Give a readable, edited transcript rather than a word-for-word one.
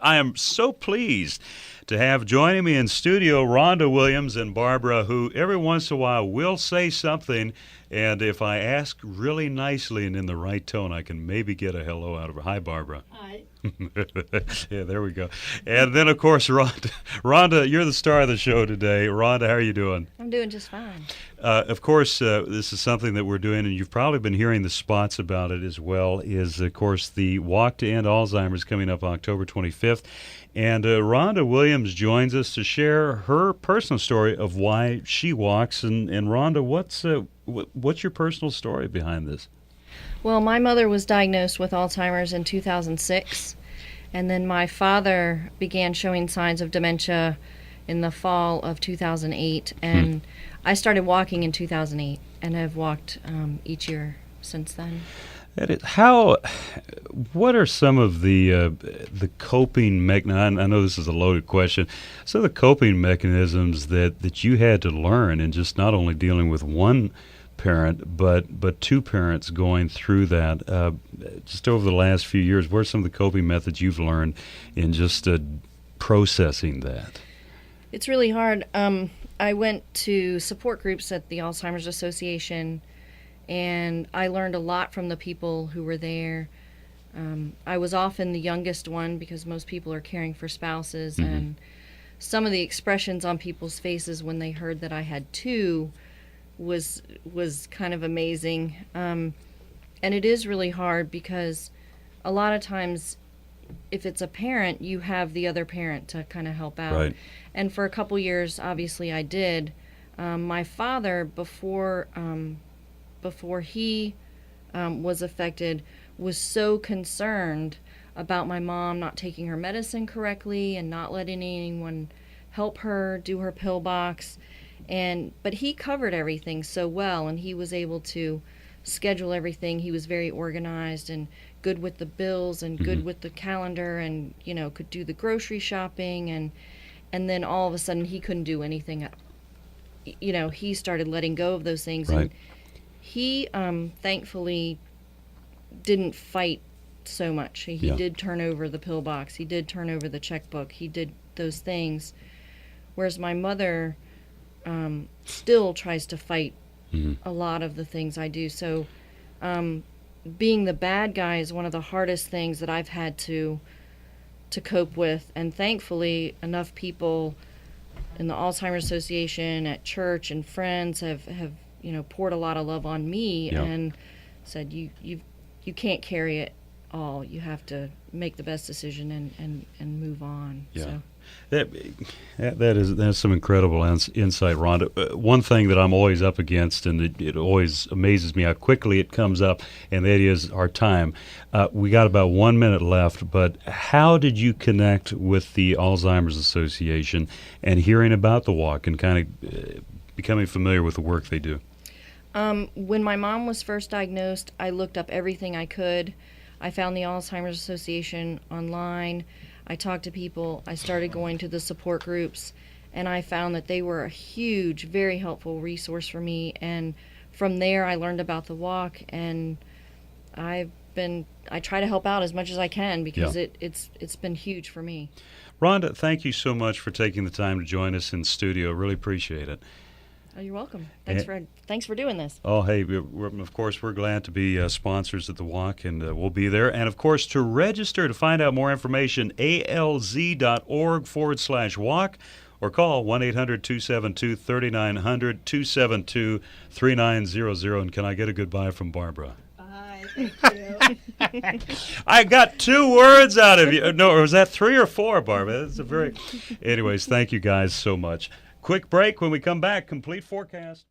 I am so pleased to have joining me in studio Ronda Williams and Barbara, who every once in a while will say something, and if I ask really nicely and in the right tone, I can maybe get a hello out of her. Hi, Barbara. Hi. Yeah, there we go. And then, of course, Ronda, you're the star of the show today. Ronda, how are you doing? I'm doing just fine. Of course, this is something that we're doing, and you've probably been hearing the spots about it as well, is, of course, the Walk to End Alzheimer's coming up October 25th. And Ronda Williams joins us to share her personal story of why she walks. And Rhonda, what's your personal story behind this? Well, my mother was diagnosed with Alzheimer's in 2006, and then my father began showing signs of dementia in the fall of 2008, and I started walking in 2008 and have walked each year since then. What are some of the coping mechanisms? I know this is a loaded question. Some of the coping mechanisms that you had to learn in just not only dealing with one parent, but two parents going through that. Just over the last few years, what are some of the coping methods you've learned in just processing that? It's really hard. I went to support groups at the Alzheimer's Association, and I learned a lot from the people who were there. I was often the youngest one because most people are caring for spouses, and some of the expressions on people's faces when they heard that I had two was kind of amazing. And it is really hard because a lot of times if it's a parent, you have the other parent to kind of help out. Right. And for a couple years, obviously, I did. My father, before he was affected, was so concerned about my mom not taking her medicine correctly and not letting anyone help her do her pill box. But he covered everything so well, and he was able to schedule everything. He was very organized and good with the bills and good with the calendar, and could do the grocery shopping, and then all of a sudden he couldn't do anything. He started letting go of those things. Right. And he thankfully didn't fight so much. He did turn over the pill box. He did turn over the checkbook. He did those things. Whereas my mother still tries to fight a lot of the things I do. So being the bad guy is one of the hardest things that I've had to cope with. And thankfully, enough people in the Alzheimer's Association, at church, and friends have poured a lot of love on me and said, you can't carry it all. You have to make the best decision and move on. Yeah. So. That's some incredible insight, Rhonda. One thing that I'm always up against, and it always amazes me how quickly it comes up, and that is our time. We got about 1 minute left, but how did you connect with the Alzheimer's Association and hearing about the walk and kind of becoming familiar with the work they do? When my mom was first diagnosed, I looked up everything I could. I found the Alzheimer's Association online. I talked to people. I started going to the support groups, and I found that they were a huge, very helpful resource for me. And from there, I learned about the walk, and I try to help out as much as I can because it's been huge for me. Rhonda, thank you so much for taking the time to join us in studio. Really appreciate it. Oh, you're welcome. Thanks for doing this. Oh, hey, of course, we're glad to be sponsors at the walk, and we'll be there. And, of course, to register to find out more information, alz.org/walk, or call 1-800-272-3900, 272-3900. And can I get a goodbye from Barbara? Bye, thank you. I got 2 words out of you. No, or was that 3 or 4, Barbara? That's Anyways, thank you guys so much. Quick break. When we come back, complete forecast.